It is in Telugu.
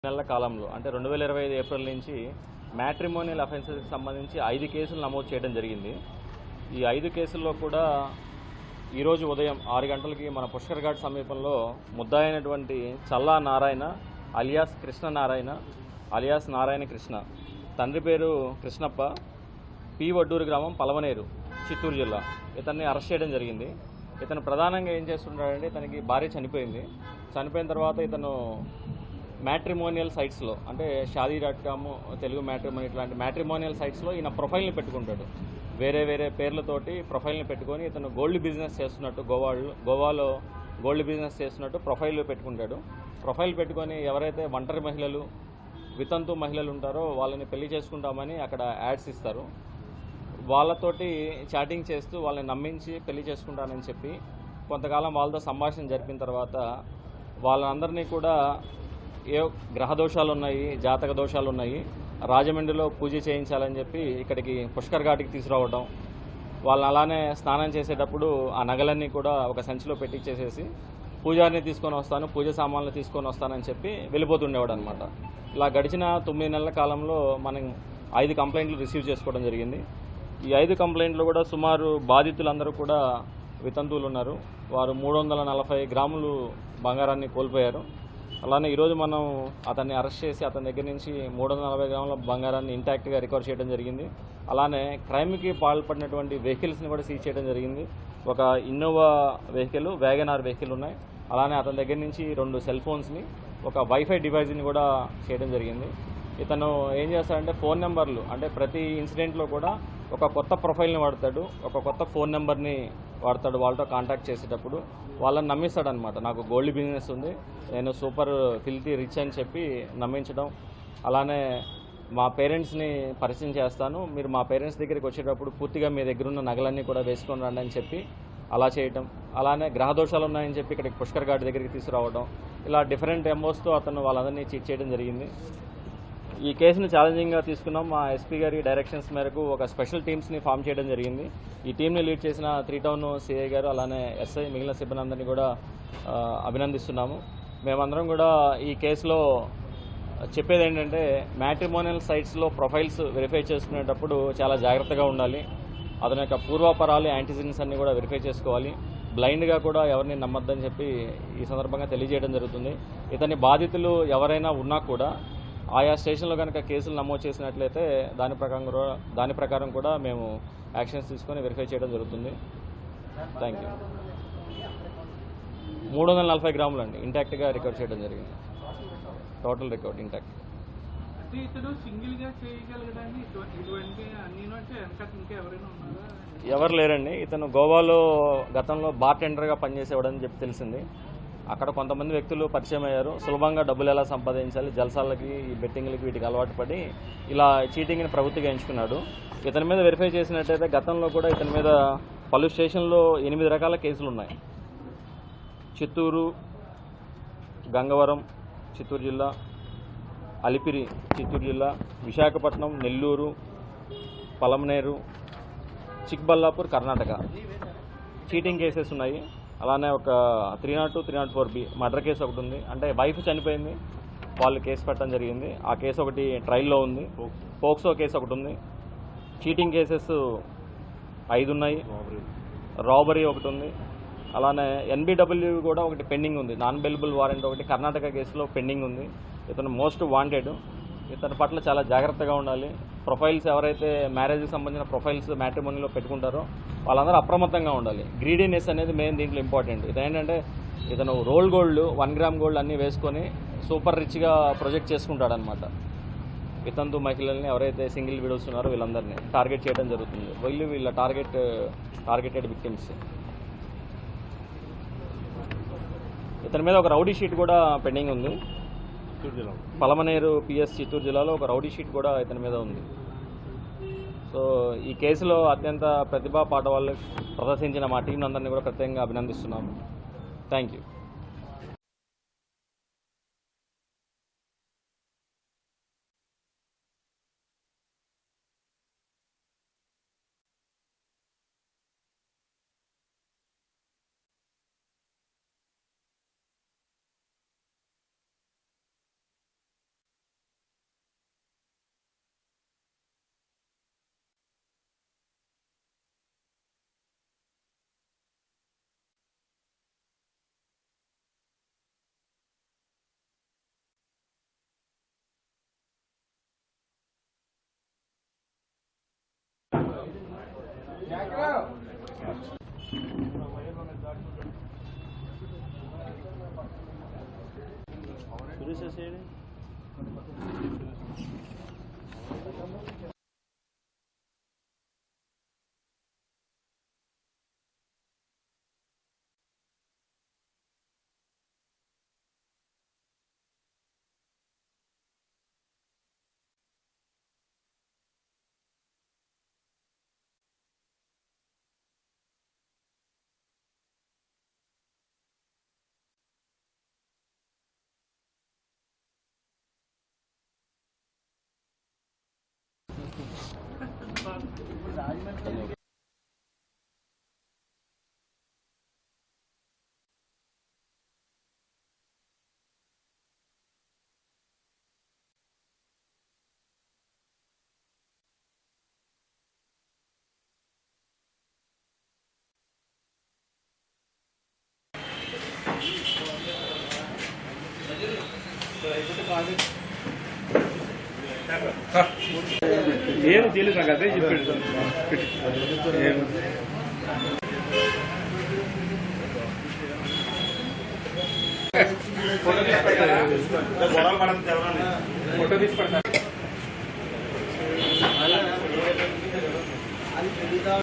నెలల కాలంలో అంటే 2025 ఏప్రిల్ నుంచి మ్యాట్రిమోనియల్ అఫెన్సెస్కి సంబంధించి 5 కేసులు నమోదు చేయడం జరిగింది. ఈ 5 కేసుల్లో కూడా ఈరోజు ఉదయం 6 గంటలకి మన పుష్కర్ ఘాట్ సమీపంలో ముద్దాయినటువంటి చల్లా నారాయణ అలియాస్ కృష్ణ నారాయణ అలియాస్ నారాయణ కృష్ణ, తండ్రి పేరు కృష్ణప్ప, పి వడ్డూరు గ్రామం పలమనేరు, చిత్తూరు జిల్లా, ఇతన్ని అరెస్ట్ చేయడం జరిగింది. ఇతను ప్రధానంగా ఏం చేస్తుంటాడంటే, ఇతనికి భార్య చనిపోయిన తర్వాత ఇతను మ్యాట్రిమోనియల్ సైట్స్లో అంటే షాదీ.com, తెలుగు మ్యాట్రిమోని ఇట్లాంటి మ్యాట్రిమోనియల్ సైట్స్లో ఈయన ప్రొఫైల్ని పెట్టుకుంటాడు. వేరే పేర్లతోటి ప్రొఫైల్ని పెట్టుకొని ఇతను గోల్డ్ బిజినెస్ చేస్తున్నట్టు గోవాలో గోల్డ్ బిజినెస్ చేస్తున్నట్టు ప్రొఫైల్ పెట్టుకుంటాడు. ప్రొఫైల్ పెట్టుకొని ఎవరైతే ఒంటరి మహిళలు, వితంతు మహిళలు ఉంటారో వాళ్ళని పెళ్లి చేసుకుంటామని అక్కడ యాడ్స్ ఇస్తారు. వాళ్ళతోటి చాటింగ్ చేస్తూ వాళ్ళని నమ్మించి పెళ్లి చేసుకుంటానని చెప్పి కొంతకాలం వాళ్ళతో సంభాషణ జరిపిన తర్వాత వాళ్ళందరినీ కూడా ఏ గ్రహ దోషాలు ఉన్నాయి, జాతక దోషాలు ఉన్నాయి, రాజమండ్రిలో పూజ చేయించాలని చెప్పి ఇక్కడికి పుష్కర్ ఘాట్కి తీసుకురావడం, వాళ్ళని అలానే స్నానం చేసేటప్పుడు ఆ నగలన్నీ కూడా ఒక సంచిలో పెట్టించేసేసి పూజారిని తీసుకొని వస్తాను, పూజ సామాన్లు తీసుకొని వస్తానని చెప్పి వెళ్ళిపోతుండేవాడు అనమాట. ఇలా గడిచిన 9 నెలల కాలంలో మనం 5 కంప్లైంట్లు రిసీవ్ చేసుకోవడం జరిగింది. ఈ 5 కంప్లైంట్లు కూడా సుమారు బాధితులందరూ కూడా వితంతువులు ఉన్నారు. వారు 340 గ్రాములు బంగారాన్ని కోల్పోయారు. అలానే ఈరోజు మనం అతన్ని అరెస్ట్ చేసి అతని దగ్గర నుంచి 340 గ్రాముల బంగారాన్ని ఇంటాక్ట్గా రికవర్ చేయడం జరిగింది. అలానే క్రైమ్కి పాల్పడినటువంటి వెహికల్స్ని కూడా సీజ్ చేయడం జరిగింది. ఒక ఇన్నోవా వెహికల్, వ్యాగనార్ వెహికల్ ఉన్నాయి. అలానే అతని దగ్గర నుంచి 2 సెల్ ఫోన్స్ని, ఒక వైఫై డివైజ్ని కూడా చేయడం జరిగింది. ఇతను ఏం చేస్తాడంటే ఫోన్ నెంబర్లు, అంటే ప్రతి ఇన్సిడెంట్లో కూడా ఒక కొత్త ప్రొఫైల్ని వాడతాడు, ఒక కొత్త ఫోన్ నెంబర్ని వాడతాడు. వాళ్ళతో కాంటాక్ట్ చేసేటప్పుడు వాళ్ళని నమ్మిస్తాడనమాట. నాకు గోల్డ్ బిజినెస్ ఉంది, నేను సూపర్ ఫిల్తీ రిచ్ అని చెప్పి నమ్మించడం. అలానే మా పేరెంట్స్ని పరిచయం చేస్తాను, మీరు మా పేరెంట్స్ దగ్గరికి వచ్చేటప్పుడు పూర్తిగా మీ దగ్గర ఉన్న నగలన్నీ కూడా వేసుకొని రండి అని చెప్పి అలా చేయటం. అలానే గ్రహదోషాలు ఉన్నాయని చెప్పి ఇక్కడికి పుష్కర్ ఘాట్ దగ్గరికి తీసుకురావడం. ఇలా డిఫరెంట్ ఎంఓస్తో అతను వాళ్ళందరినీ చీట్ చేయడం జరిగింది. ఈ కేసును ఛాలెంజింగ్గా తీసుకున్నాం. మా ఎస్పీ గారి డైరెక్షన్స్ మేరకు ఒక స్పెషల్ టీమ్స్ని ఫామ్ చేయడం జరిగింది. ఈ టీంని లీడ్ చేసిన 3 టౌన్ సిఐ గారు, అలానే ఎస్ఐ, మిగిలిన సిబ్బంది అందరినీ కూడా అభినందిస్తున్నాము. మేమందరం కూడా ఈ కేసులో చెప్పేది ఏంటంటే, మ్యాట్రిమోనియల్ సైట్స్లో ప్రొఫైల్స్ వెరిఫై చేసుకునేటప్పుడు చాలా జాగ్రత్తగా ఉండాలి. అతని యొక్క పూర్వాపరాలు, యాంటీసిడెంట్స్ అన్నీ కూడా వెరిఫై చేసుకోవాలి. బ్లైండ్గా కూడా ఎవరిని నమ్మొద్దని చెప్పి ఈ సందర్భంగా తెలియజేయడం జరుగుతుంది. ఇతని బాధితులు ఎవరైనా ఉన్నా కూడా ఆయా స్టేషన్లో కనుక కేసులు నమోదు చేసినట్లయితే దాని ప్రకారం కూడా మేము యాక్షన్స్ తీసుకొని వెరిఫై చేయడం జరుగుతుంది. Thank you. 340 గ్రాములు అండి ఇంటాక్ట్గా రికవర్ చేయడం జరిగింది. Total recover intact. ఎవరు లేరండి. ఇతను గోవాలో గతంలో బార్ టెండర్గా పనిచేసేవాడని చెప్పి తెలిసింది. అక్కడ కొంతమంది వ్యక్తులు పరిచయం అయ్యారు. సులభంగా డబ్బులు ఎలా సంపాదించాలి, జల్సాలకి, ఈ బెట్టింగ్లకి, వీటికి అలవాటు పడి ఇలా చీటింగ్ని ప్రవృత్తిగా ఎంచుకున్నాడు. ఇతని మీద వెరిఫై చేసినట్టయితే గతంలో కూడా ఇతని మీద పలు స్టేషన్లో 8 రకాల కేసులు ఉన్నాయి. చిత్తూరు, గంగవరం చిత్తూరు జిల్లా, అలిపిరి చిత్తూరు జిల్లా, విశాఖపట్నం, నెల్లూరు, పలమనేరు, చిక్బల్లాపూర్ కర్ణాటక చీటింగ్ కేసెస్ ఉన్నాయి. అలానే ఒక 302, 304B మర్డర్ కేసు ఒకటి ఉంది. అంటే వైఫ్ చనిపోయింది, వాళ్ళు కేసు పెట్టడం జరిగింది. ఆ కేసు ఒకటి ట్రయల్లో ఉంది. పోక్సో కేసు ఒకటి ఉంది. చీటింగ్ కేసెస్ 5 ఉన్నాయి. రాబరీ ఒకటి ఉంది. అలానే NBW కూడా ఒకటి పెండింగ్ ఉంది. నాన్ బెయిలబుల్ వారెంట్ ఒకటి కర్ణాటక కేసులో పెండింగ్ ఉంది. ఇతను మోస్ట్ వాంటెడ్. ఇతని పట్ల చాలా జాగ్రత్తగా ఉండాలి. ప్రొఫైల్స్ ఎవరైతే మ్యారేజ్కి సంబంధించిన ప్రొఫైల్స్ మ్యాట్రిమోనీలో పెట్టుకుంటారో వాళ్ళందరూ అప్రమత్తంగా ఉండాలి. గ్రీడీనెస్ అనేది మెయిన్ దీంట్లో ఇంపార్టెంట్. ఇదేంటంటే ఇతను రోల్ గోల్డ్, 1 గ్రామ్ గోల్డ్ అన్నీ వేసుకొని సూపర్ రిచ్గా ప్రొజెక్ట్ చేసుకుంటాడనమాట. వితంతు మహిళల్ని ఎవరైతే సింగిల్ విడోస్ ఉన్నారో వీళ్ళందరినీ టార్గెట్ చేయడం జరుగుతుంది. వీళ్ళ టార్గెటెడ్ విక్టిమ్స్. ఇతని మీద ఒక రౌడీ షీట్ కూడా పెండింగ్ ఉంది. పలమనేరు PS చిత్తూరు జిల్లాలో ఒక రౌడీ షీట్ కూడా ఇతని మీద ఉంది. సో ఈ కేసులో అత్యంత ప్రతిభా పాఠవాళ్ళు ప్రదర్శించిన మా టీం అందరినీ కూడా ప్రత్యేకంగా అభినందిస్తున్నాము. Thank you. ఏమి తెలియదు నాకు అదే చెప్పాడు. ఫోటో తీసి పెడతాను.